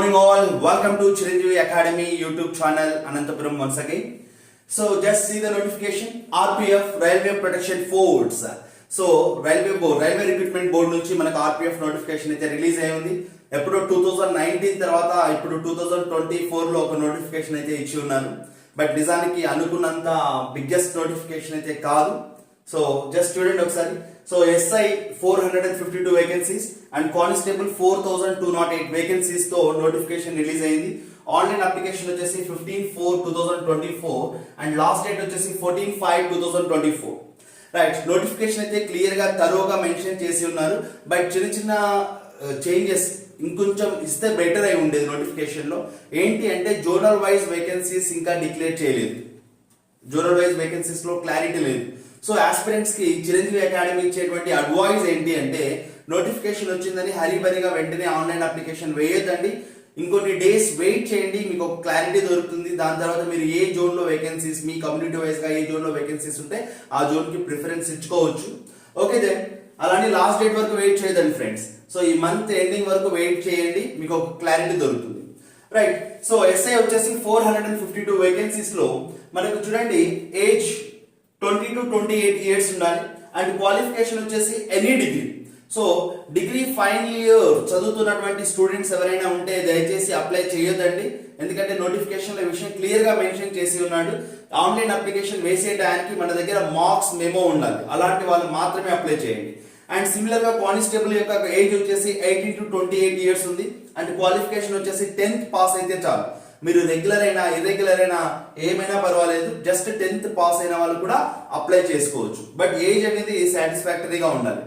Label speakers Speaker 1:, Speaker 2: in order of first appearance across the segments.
Speaker 1: morning all, welcome to Chiranjeevi Academy YouTube channel Anantapuram once again. So just see the notification RPF Railway Protection Force. So Railway Recruitment Board నుంచి మనకు RPF notification అయితే release అయ్యింది. ఎప్పుడో 2019 తర్వాత ఇప్పుడు 2024 లో ఒక నోటిఫికేషన్ అయితే ఇచ్చి ఉన్నారు. బట్ నిజానికి అనుకున్నంత బిగ్గెస్ట్ నోటిఫికేషన్ అయితే కాదు. సో జస్ట్ చూడండి ఒకసారి. So SI 452 vacancies and constable 4208 vacancies తో నోటిఫికేషన్ రిలీజ్ అయింది. ఆన్లైన్ అప్లికేషన్ వచ్చేసి 15/4/2024 అండ్ లాస్ట్ డేట్ వచ్చేసి 14/5/2024. రైట్, నోటిఫికేషన్ అయితే క్లియర్ గా తరోగా మెన్షన్ చేసి ఉన్నారు. బట్ చిన్న చేంజెస్ ఇంకొంచెం ఇస్తే బెటర్ అయి ఉండేది నోటిఫికేషన్ లో. ఏంటి అంటే జోనల్ వైజ్ వేకెన్సీస్ ఇంకా డిక్లేర్ చేయలేదు. జోనల్ వైజ్ వేకెన్సీస్ లో క్లారిటీ లేదు. సో ఆస్పిరెంట్స్ కి చిరంజీవి అకాడమీ ఇచ్చేటువంటి అడ్వైజ్ ఏంటి అంటే నోటిఫికేషన్ వచ్చిందని హరిబరిగా వెంటనే ఆన్లైన్ అప్లికేషన్ వేయొద్దండి. ఇంకొన్ని డేస్ వెయిట్ చేయండి, మీకు ఒక క్లారిటీ దొరుకుతుంది. దాని తర్వాత మీరు ఏ జోన్ లో వేకెన్సీస్, మీ కమ్యూనిటీ వైజ్ గా ఏ జోన్ లో వేకెన్సీస్ ఉంటే ఆ జోన్ కి ప్రిఫరెన్స్ ఇచ్చుకోవచ్చు. ఓకే దెన్ అలానే లాస్ట్ డేట్ వరకు వెయిట్ చేయదండి ఫ్రెండ్స్. సో ఈ మంత్ ఎండింగ్ వరకు వెయిట్ చేయండి, మీకు ఒక క్లారిటీ దొరుకుతుంది. రైట్, సో SI వచ్చేసి 452 వేకెన్సీస్ లో మనకు చూడండి ఏజ్ 20 to 28 ఇయర్స్ ఉండాలి అండ్ క్వాలిఫికేషన్ వచ్చేసి any degree. So degree final year చదువుతున్నటువంటి స్టూడెంట్స్ ఎవరైనా ఉంటే దయచేసి అప్లై చేయొద్దండి. ఎందుకంటే నోటిఫికేషన్ లో విషయం క్లియర్ గా మెన్షన్ చేసి ఉన్నాడు. ఆన్లైన్ అప్లికేషన్ వేసే టైంకి మన దగ్గర మార్క్స్ మెమో ఉండాలి, అలాంటి వాళ్ళు మాత్రమే అప్లై చేయండి. అండ్ సిమిలర్ గా కానిస్టేబుల్ యొక్క ఏజ్ వచ్చేసి 18 to 28 ఇయర్స్ ఉంది అండ్ క్వాలిఫికేషన్ వచ్చేసి 10th పాస్ అయితే చాలు. మీరు రెగ్యులర్ అయినా ఇర్రెగ్యులర్ అయినా ఏమైనా పర్వాలేదు, జస్ట్ 10th పాస్ అయిన వాళ్ళు కూడా అప్లై చేసుకోవచ్చు. బట్ ఏజ్ అనేది సాటిస్ఫాక్టరీగా ఉండాలి.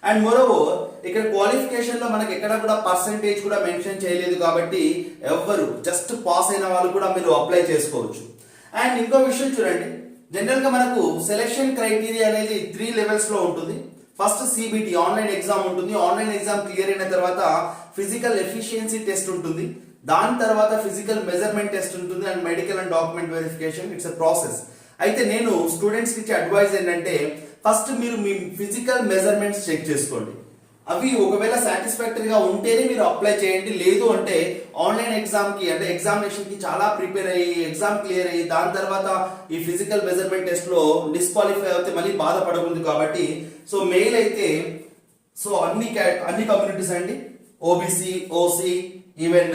Speaker 1: అండ్ మోరోవర్ ఇక్కడ క్వాలిఫికేషన్ లో మనకి ఎక్కడ కూడా పర్సెంటేజ్ కూడా మెన్షన్ చేయలేదు కాబట్టి ఎవ్వరు జస్ట్ పాస్ అయిన వాళ్ళు కూడా మీరు అప్లై చేసుకోవచ్చు. అండ్ ఇంకో విషయం చూడండి, జనరల్ గా మనకు సెలెక్షన్ క్రైటీరియా అనేది 3 లెవెల్స్ లో ఉంటుంది. ఫస్ట్ CBT ఆన్లైన్ ఎగ్జామ్ ఉంటుంది. ఆన్లైన్ ఎగ్జామ్ క్లియర్ అయిన తర్వాత ఫిజికల్ ఎఫిషియన్సీ టెస్ట్ ఉంటుంది. దాని తర్వాత ఫిజికల్ మెజర్మెంట్ టెస్ట్ ఉంటుంది and medical and document verification. It's a process. అయితే నేను స్టూడెంట్స్ కి ఇచ్చే అడ్వైజ్ ఏంటంటే ఫస్ట్ మీరు మీ ఫిజికల్ మెజర్మెంట్స్ చెక్ చేసుకోండి. అవి ఒకవేళ సాటిస్ఫాక్టరీగా ఉంటేనే మీరు అప్లై చేయండి. లేదు అంటే ఆన్లైన్ ఎగ్జామ్ కి అంటే ఎగ్జామినేషన్ కి చాలా ప్రిపేర్ అయ్యి ఎగ్జామ్ క్లియర్ అయ్యి దాని తర్వాత ఈ ఫిజికల్ మెజర్మెంట్ టెస్ట్ లో డిస్క్వాలిఫై అయితే మళ్ళీ బాధపడకూడదు. కాబట్టి సో మెయిల్ అయితే సో అన్ని కమ్యూనిటీస్ అండి, OBC, OC, even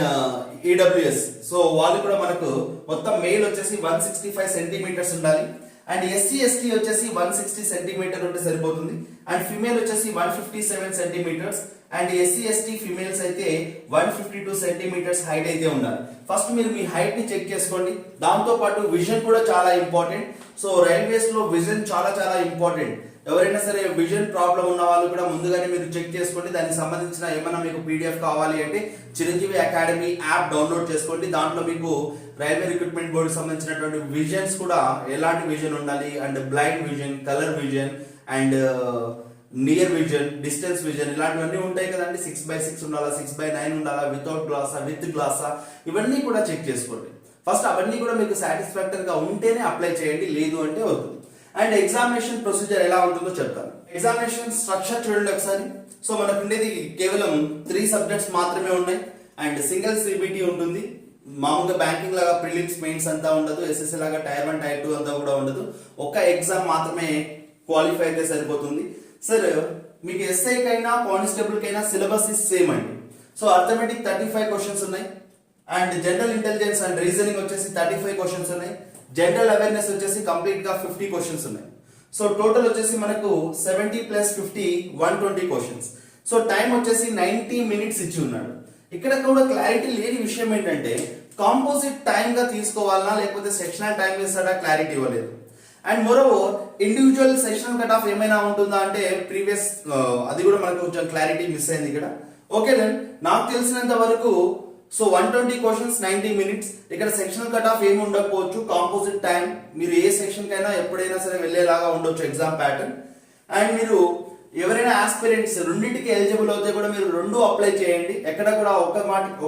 Speaker 1: EWS, so వాళ్ళు కూడా మనకు మొత్తం మెయిల్ వచ్చేసి 165 సెంటీమీటర్స్ ఉండాలి. అండ్ SC ST వచ్చేసి 160 సెంటీమీటర్ ఉంటే సరిపోతుంది. అండ్ ఫిమేల్ వచ్చేసి 157 centimetres and SC ST females అయితే 152 సెంటీమీటర్స్ హైట్ అయితే ఉండాలి. ఫస్ట్ మీరు మీ హైట్ ని చెక్ చేసుకోండి. దాంతో పాటు విజన్ కూడా చాలా ఇంపార్టెంట్. సో రైల్వేస్ లో విజన్ చాలా చాలా ఇంపార్టెంట్. ఎవరైనా సరే విజన్ ప్రాబ్లం ఉన్న వాళ్ళు కూడా ముందుగానే మీరు చెక్ చేసుకోండి. దానికి సంబంధించిన ఏమైనా మీకు PDF కావాలి అంటే చిరంజీవి అకాడమీ యాప్ డౌన్లోడ్ చేసుకోండి. దాంట్లో మీకు రైల్వే రిక్రూట్మెంట్ బోర్డు సంబంధించినటువంటి విజన్స్ కూడా ఎలాంటి విజన్ ఉండాలి and blind vision, colour vision and near vision, distance vision ఇలాంటివన్నీ ఉంటాయి కదండి. 6/6 ఉండాలా, 6/9 ఉండాలా, వితౌట్ గ్లాసా, విత్ గ్లాసా, ఇవన్నీ కూడా చెక్ చేసుకోండి. ఫస్ట్ అవన్నీ కూడా మీకు సాటిస్ఫాక్టరీగా ఉంటేనే అప్లై చేయండి, లేదు అంటే వద్దు. అండ్ ఎగ్జామినేషన్ ప్రొసీజర్ ఎలా ఉంటుందో చెప్తాను. ఎగ్జామినేషన్ స్ట్రక్చర్ చూడండి ఒకసారి. సో మనకు ఉండేది కేవలం 3 సబ్జెక్ట్స్ మాత్రమే ఉన్నాయి అండ్ సింగిల్ CBT ఉంటుంది. మామూలుగా బ్యాంకింగ్ లాగా ప్రిలిమ్స్ మెయిన్స్ అంతా ఉండదు, SSC లాగా టైర్ 1 టైర్ 2 అంతా కూడా ఉండదు. ఒక ఎగ్జామ్ మాత్రమే క్వాలిఫై అయితే సరిపోతుంది. సార్ మీకు SI కైనా కానిస్టేబుల్ కైనా సిలబస్ ఇస్ సేమ్ అండి. సో అర్థమెటిక్ 35 క్వశ్చన్స్ ఉన్నాయి and general intelligence and reasoning వచ్చేసి 35 క్వశ్చన్స్ ఉన్నాయి. జనరల్ అవేర్నెస్ వచ్చేసి కంప్లీట్ గా 50 క్వశ్చన్స్ ఉన్నాయి. సో టోటల్ వచ్చేసి మనకు 70 + 50 120 క్వశ్చన్స్. సో టైం వచ్చేసి 90 మినిట్స్ ఇచ్చి ఉన్నాడు. ఇక్కడ కూడా క్లారిటీ లేని విషయం ఏంటంటే కాంపోజిట్ టైం గా తీసుకోవాలన్నా లేకపోతే సెక్షనల్ టైం వేస్తాడా క్లారిటీ ఇవ్వలేదు. And moreover individual sessional cut off ఏమైనా ఉంటుందా అంటే ప్రీవియస్ అది కూడా మనకు కొంచెం క్లారిటీ మిస్ అయింది ఇక్కడ. ఓకే దెన్ నాకు తెలిసినంత వరకు సో 120 క్వశ్చన్స్ 90 మినిట్స్. ఇక్కడ సెక్షనల్ కట్ ఆఫ్ ఏమి ఉండకపోవచ్చు. కాంపోజిట్ టైం మీరు ఏ సెక్షన్ కైనా ఎప్పుడైనా సరే వెళ్ళేలాగా ఉండొచ్చు ఎగ్జామ్ ప్యాటర్న్. అండ్ మీరు ఎవరైనా ఆస్పిరెంట్స్ రెండింటికి ఎలిజిబుల్ అవుతే కూడా మీరు 2 అప్లై చేయండి. ఎక్కడ కూడా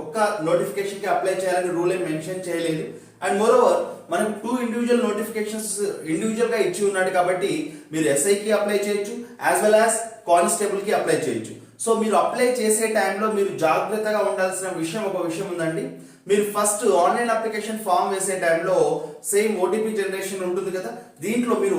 Speaker 1: ఒక్క నోటిఫికేషన్ కి అప్లై చేయాలని రూల్ ఏం మెన్షన్ చేయలేదు. అండ్ మోరోవర్ మనకు 2 ఇండివిజువల్ నోటిఫికేషన్స్ ఇండివిజువల్ గా ఇచ్చి ఉన్నాడు కాబట్టి మీరు SI కి అప్లై చేయొచ్చు యాజ్ వెల్ యాజ్ కానిస్టేబుల్ కి అప్లై చేయొచ్చు. సో మీరు అప్లై చేసే టైంలో మీరు జాగ్రత్తగా ఉండాల్సిన ఒక విషయం ఉందండి. మీరు ఫస్ట్ ఆన్లైన్ అప్లికేషన్ ఫామ్ వేసే టైంలో సేమ్ ఓటీపీ జనరేషన్ ఉంటుంది కదా, దీంట్లో మీరు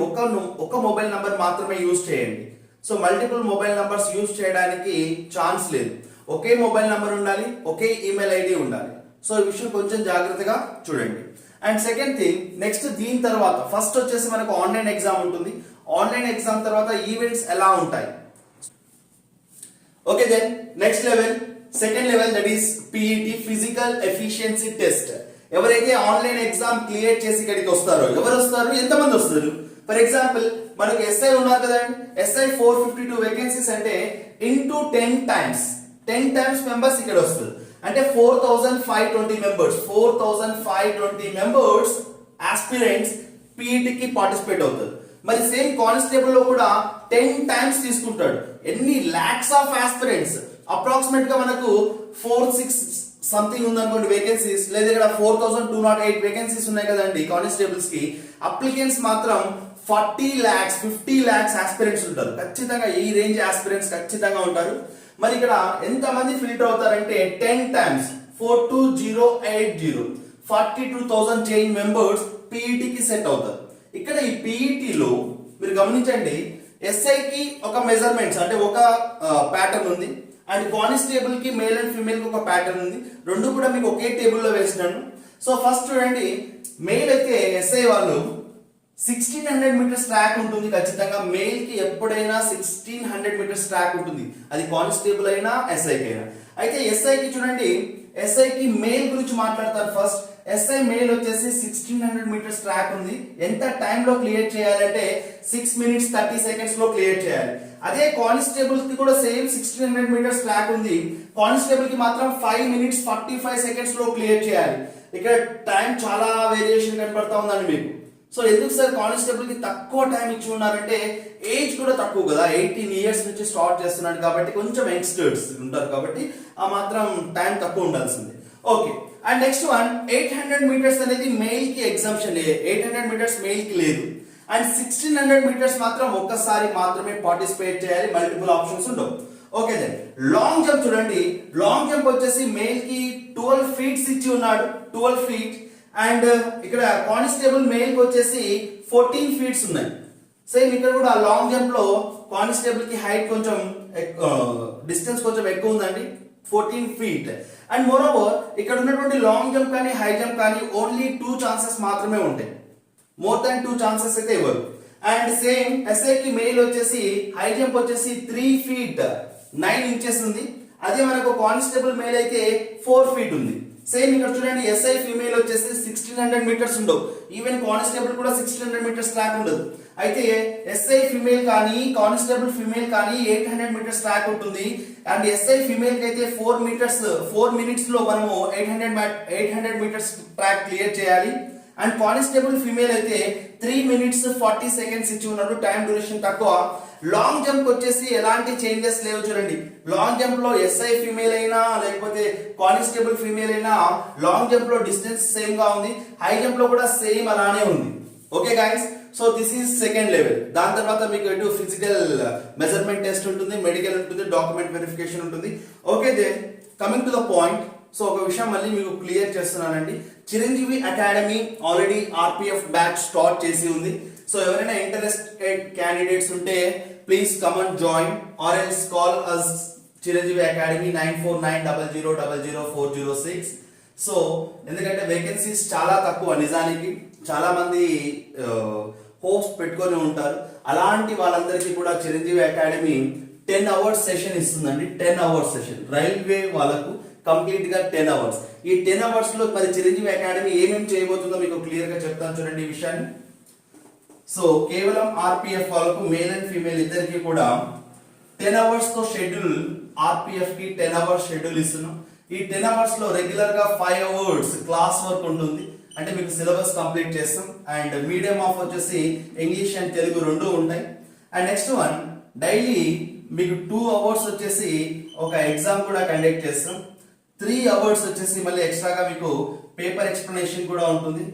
Speaker 1: ఒక మొబైల్ నంబర్ మాత్రమే యూజ్ చేయండి. So multiple mobile numbers use చేయడానికి ఛాన్స్ లేదు. ఒకే మొబైల్ నంబర్ ఉండాలి, ఒకే ఈమెయిల్ ఐడి ఉండాలి. సో ఈ విషయం కొంచెం జాగ్రత్తగా చూడండి. అండ్ సెకండ్ థింగ్, నెక్స్ట్ దీని తర్వాత ఫస్ట్ వచ్చేసి మనకు ఆన్లైన్ ఎగ్జామ్ ఉంటుంది. ఆన్లైన్ ఎగ్జామ్ తర్వాత ఈవెంట్స్ ఎలా ఉంటాయి? Okay, then next level, second level, that is PET, physical efficiency test. ఎవరైతే ఆన్లైన్ ఎగ్జామ్ క్లియర్ చేసి ఇక్కడికి వస్తారో, ఎవరు వస్తారు, ఎంతమంది వస్తారు? ఫర్ ఎగ్జాంపుల్ మనకు ఎస్ఐ ఉన్నారు కదండి, ఎస్ఐ 452 వేకెన్సీస్ అంటే ఇంటూ 10 టైమ్స్ మెంబర్స్ ఇక్కడ వస్తారు. అంటే 4520 మెంబర్స్, 4520 మెంబర్స్ ఆస్పిరెంట్స్ పీఈటీకి పార్టిసిపేట్ అవుతారు. మరి సేమ్ కానిస్టేబుల్ లో కూడా 10 టైమ్స్ తీసుకుంటాడు. ఎన్ని లాక్స్ ఆఫ్ ఆస్పిరెంట్స్, అప్రాక్సిమేట్ గా మనకు 46 సంథింగ్ ఉందనుకోండి వేకెన్సీస్, లేదా ఇక్కడ 4208 వేకెన్సీస్ ఉన్నాయి కదండి కానిస్టేబుల్స్ కి. అప్లికెంట్స్ మాత్రం 40 lakhs 50 lakhs ఆస్పిరెంట్స్ ఉంటారు. ఖచ్చితంగా ఈ రేంజ్ ఆస్పిరెంట్స్ ఖచ్చితంగా ఉంటారు. మరి ఇక్కడ ఎంత మంది ఫిల్టర్ అవుతారంటే 10 టైమ్స్ 42080 42,000 చేంజ్ మెంబర్స్ పీఈటీకి సెట్ అవుతారు. ఇక్కడ ఈ పీఈటీలో మీరు గమనించండి, ఎస్ఐకి ఒక మెజర్మెంట్స్ అంటే ఒక ప్యాటర్న్ ఉంది, అండ్ కానిస్టేబుల్ కి మేల్ అండ్ ఫీమేల్ కి ఒక ప్యాటర్న్ ఉంది. రెండు కూడా మీకు ఒకే టేబుల్లో వేసినాను. సో ఫస్ట్ చూడండి, మెయిల్ అయితే ఎస్ఐ వాళ్ళు 1600 మీటర్స్ ట్రాక్ ఉంటుంది. ఖచ్చితంగా మెయిల్ కి ఎప్పుడైనా 1600 మీటర్స్ ట్రాక్ ఉంటుంది, అది కానిస్టేబుల్ అయినా ఎస్ఐకి అయినా. అయితే ఎస్ఐకి చూడండి, ఎస్ఐకి మెయిల్ గురించి మాట్లాడతారు. ఫస్ట్ ఎస్ఐ మెయిల్ వచ్చేసి 1600 మీటర్స్ ట్రాక్ ఉంది. ఎంత టైంలో క్లియర్ చేయాలంటే 6 minutes 30 seconds లో క్లియర్ చేయాలి. అదే కానిస్టేబుల్ కి కూడా సేమ్ 1600 మీటర్స్ ట్రాక్ ఉంది. కానిస్టేబుల్ కి మాత్రం 5 minutes 45 seconds లో క్లియర్ చేయాలి. ఇక్కడ టైం చాలా వేరియేషన్ కనపడతా ఉందండి మీకు. సో ఎందుకు సార్ కానిస్టేబుల్ కి తక్కువ టైం ఇచ్చి ఉన్నారంటే, ఏజ్ కూడా తక్కువ కదా, 18 years నుంచి స్టార్ట్ చేస్తున్నాడు కాబట్టి కొంచెం యంగ్స్టర్స్ ఉంటారు కాబట్టి ఆ మాత్రం టైం తక్కువ ఉండాల్సింది. Okay, and next one, 800 metres అనేది మెయిల్ కి ఎగ్జామ్షన్, 800 మీటర్స్ మెయిల్ కి లేదు. అండ్ 1600 మీటర్స్ మాత్రం ఒక్కసారి మాత్రమే పార్టిసిపేట్ చేయాలి, మల్టిపుల్ ఆప్షన్స్ ఉండవు. ఓకే, దెన్ లాంగ్ జంప్ చూడండి, లాంగ్ జంప్ వచ్చేసి మెయిల్ కి 12 feet ఇచ్చి ఉన్నాడు, 12 feet. అండ్ ఇక్కడ కానిస్టేబుల్ మెయిల్ కి వచ్చేసి 14 feet ఉన్నాయి. సేమ్ ఇక్కడ కూడా లాంగ్ జంప్ లో కానిస్టేబుల్ కి హైట్ కొంచెం డిస్టెన్స్ కొంచెం ఎక్కువ ఉందండి, 14 feet. అండ్ మోర్ ఓవర్ ఇక్కడ ఉన్నటువంటి లాంగ్ జంప్ కానీ హై జంప్ కానీ ఓన్లీ 2 chances మాత్రమే ఉంటాయి, మోర్ దాన్ 2 chances అయితే ఇవ్వరు. అండ్ సేమ్ ఎస్ఐ కి మెయిల్ వచ్చేసి హై జంప్ వచ్చేసి 3 feet 9 inches ఉంది. అదే మనకు కానిస్టేబుల్ మెయిల్ అయితే 4 feet ఉంది. సేమ్ ఇక్కడ చూడండి, ఎస్ఐ ఫీమేల్ వచ్చేసి 1600 మీటర్స్ ఉండవు, ఈవెన్ కానిస్టేబుల్ కూడా 1600 మీటర్స్ ట్రాక్ ఉండదు. అయితే ఎస్ఐ ఫీమేల్ కానీ కానిస్టేబుల్ ఫీమేల్ కానీ 800 మీటర్స్ ట్రాక్ ఉంటుంది. అండ్ ఎస్ఐ ఫీమేల్ కి అయితే 4 minutes లో మనము 800 మీటర్స్ ట్రాక్ క్లియర్ చేయాలి. అండ్ కానిస్టేబుల్ ఫీమేల్ అయితే 3 minutes 40 seconds ఇచ్చి ఉన్నాడు, టైం డ్యూరేషన్ తక్కువ. లాంగ్ జంప్ వచ్చేసి ఎలాంటి చేంజెస్ లేవు చూడండి. లాంగ్ జంప్ లో ఎస్ఐ ఫీమేల్ అయినా లేకపోతే కానిస్టేబుల్ ఫీమేల్ అయినా లాంగ్ జంప్ లో డిస్టెన్స్ సేమ్ గా ఉంది, హై జంప్ లో కూడా సేమ్ అలానే ఉంది. Okay guys, so this is second level. దాని తర్వాత మీకు ఎటు ఫిజికల్ మెజర్మెంట్ టెస్ట్ ఉంటుంది, మెడికల్ ఉంటుంది, డాక్యుమెంట్ వెరిఫికేషన్ ఉంటుంది. Okay, then coming to the point. So ఒక విషయం మళ్ళీ మీకు క్లియర్ చేస్తున్నానండి, Chiranjeevi academy already RPF batch start చేసి ఉంది. సో ఎవరైనా ఇంట్రెస్టెడ్ క్యాండిడేట్స్ ఉంటే please come and join or else call us Chiranjeevi academy 9490000406. So ఎందుకంటే వేకెన్సీస్ చాలా తక్కువ, నిజానికి చాలా మంది హోప్స్ పెట్టుకొని ఉంటారు. అలాంటి వాళ్ళందరికీ కూడా చిరంజీవి అకాడమీ 10 hours సెషన్ ఇస్తుందండి. 10 hours సెషన్ రైల్వే వాళ్ళకు కంప్లీట్ గా 10 hours. ఈ 10 hours లో మరి చిరంజీవి అకాడమీ ఏమేమి చేయబోతుందో మీకు క్లియర్ గా చెప్తాను చూడండి ఈ విషయాన్ని. సో కేవలం ఆర్పిఎఫ్ వాళ్ళకు మేల్ అండ్ ఫీమేల్ ఇద్దరికి కూడా 10 hours తో షెడ్యూల్, ఆర్పిఎఫ్ కి 10 hours షెడ్యూల్ ఇస్తున్నాం. ఈ 10 hours లో రెగ్యులర్ గా 5 hours క్లాస్ వర్క్ ఉంటుంది, అంటే మీకు సిలబస్ కంప్లీట్ చేస్తాం. అండ్ మీడియం ఆఫ్ వచ్చేసి ఇంగ్లీష్ అండ్ తెలుగు రెండు ఉంటాయి. అండ్ నెక్స్ట్ వన్, డైలీ మీకు 2 hours వచ్చేసి ఒక ఎగ్జామ్ కూడా కండక్ట్ చేస్తాం. 3 hours వచ్చేసి మళ్ళీ ఎక్స్ట్రాగా మీకు పేపర్ ఎక్స్ప్లెనేషన్ కూడా ఉంటుంది,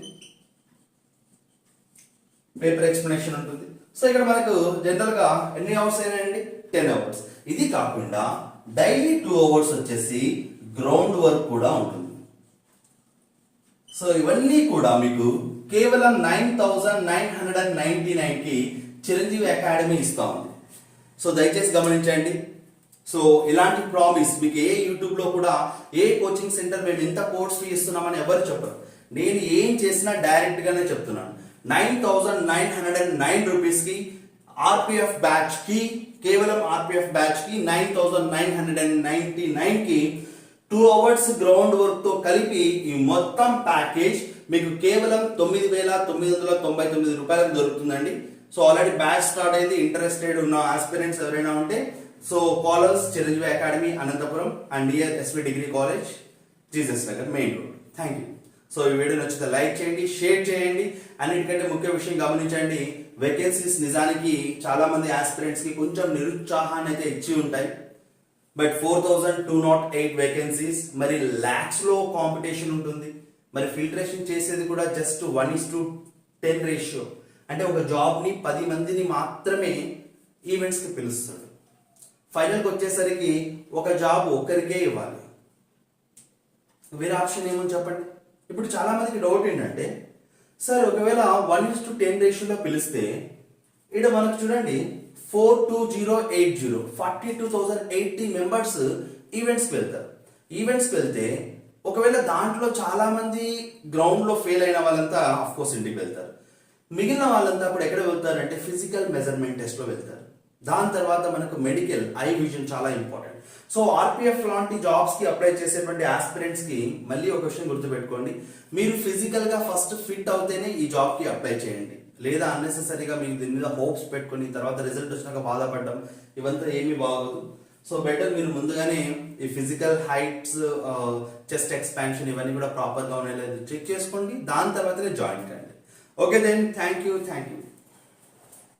Speaker 1: పేపర్ ఎక్స్ప్లెనేషన్ ఉంటుంది. సో ఇక్కడ మనకు జనరల్ గా ఎన్ని అవర్స్ అయినాయండి, 10 hours. ఇది కాకుండా డైలీ 2 అవర్స్ వచ్చేసి గ్రౌండ్ వర్క్ కూడా ఉంటుంది. సో ఇవన్నీ కూడా మీకు కేవలం 9,999కి చిరంజీవి అకాడమీ ఇస్తా ఉంది. సో దయచేసి గమనించండి. సో ఇలాంటి ప్రామిస్ మీకు ఏ యూట్యూబ్లో కూడా ఏ కోచింగ్ సెంటర్ మేము ఇంత కోర్స్ ఫీ ఇస్తున్నామని ఎవరు చెప్పరు. నేను ఏం చేసినా డైరెక్ట్గానే చెప్తున్నాను. 9,909 రూపీస్కి ఆర్పిఎఫ్ బ్యాచ్కి, కేవలం ఆర్పిఎఫ్ బ్యాచ్కి 9,999కి 2 అవర్స్ గ్రౌండ్ వర్క్తో కలిపి ఈ మొత్తం ప్యాకేజ్ మీకు కేవలం 9,999 రూపాయలకు దొరుకుతుందండి. సో ఆల్రెడీ బ్యాచ్ స్టార్ట్ అయింది. ఇంట్రెస్టెడ్ ఉన్న ఆస్పిరెంట్స్ ఎవరైనా ఉంటే so callers Chiranjeevi academy Anantapuram and near SV degree college, Jesus Nagar, main road. Thank you. So ఈ వీడియో నచ్చితే లైక్ చేయండి, షేర్ చేయండి. అన్నిటికంటే ముఖ్య విషయం గమనించండి, వేకెన్సీస్ నిజానికి చాలా మంది ఆస్పిరెంట్స్ కి కొంచెం నిరుత్సాహాన్ని అయితే ఇచ్చి ఉంటాయి. బట్ 4,208 వేకెన్సీస్, మరి లాక్స్ లో కాంపిటీషన్ ఉంటుంది. మరి ఫిల్టరేషన్ చేసేది కూడా జస్ట్ 1:10 రేషియో. అంటే ఒక జాబ్ ని 10 మందిని మాత్రమే ఈవెంట్స్ కి పిలుస్తాడు. ఫైనల్కి వచ్చేసరికి ఒక జాబ్ ఒకరికే ఇవ్వాలి. వేరే ఆప్షన్ ఏమని చెప్పండి. ఇప్పుడు చాలా మందికి డౌట్ ఏంటంటే, సార్ ఒకవేళ 1:10 రేషియోలో పిలిస్తే ఇక్కడ మనకు చూడండి 42080 42,080 మెంబర్స్ ఈవెంట్స్కి వెళ్తారు. ఈవెంట్స్కి వెళ్తే ఒకవేళ దాంట్లో చాలా మంది గ్రౌండ్ లో ఫెయిల్ అయిన వాళ్ళంతా ఆఫ్ కోర్స్ ఇంటికి వెళ్తారు. మిగిలిన వాళ్ళంతా అప్పుడు ఎక్కడ వెళ్తారంటే ఫిజికల్ మెజర్మెంట్ టెస్ట్ లో వెళ్తారు. దాని తర్వాత మనకు మెడికల్, ఐ విజన్ చాలా ఇంపార్టెంట్. సో ఆర్పిఎఫ్ లాంటి జాబ్స్ కి అప్లై చేసేటువంటి ఆస్పిరెంట్స్ కి మళ్ళీ ఒక విషయం గుర్తుపెట్టుకోండి, మీరు ఫిజికల్ గా ఫస్ట్ ఫిట్ అవుతేనే ఈ జాబ్ కి అప్లై చేయండి. లేదా అన్నెసెసరీగా మీకు దీని మీద హోప్స్ పెట్టుకుని తర్వాత రిజల్ట్ వచ్చినాక బాధపడడం ఇవంతా ఏమీ బాగోదు. సో బెటర్ మీరు ముందుగానే ఈ ఫిజికల్ హైట్స్, చెస్ట్ ఎక్స్పాన్షన్ ఇవన్నీ కూడా ప్రాపర్గా ఉన్నాయి చెక్ చేసుకోండి. దాని తర్వాతనే జాయిన్ కండి. Okay then, thank you.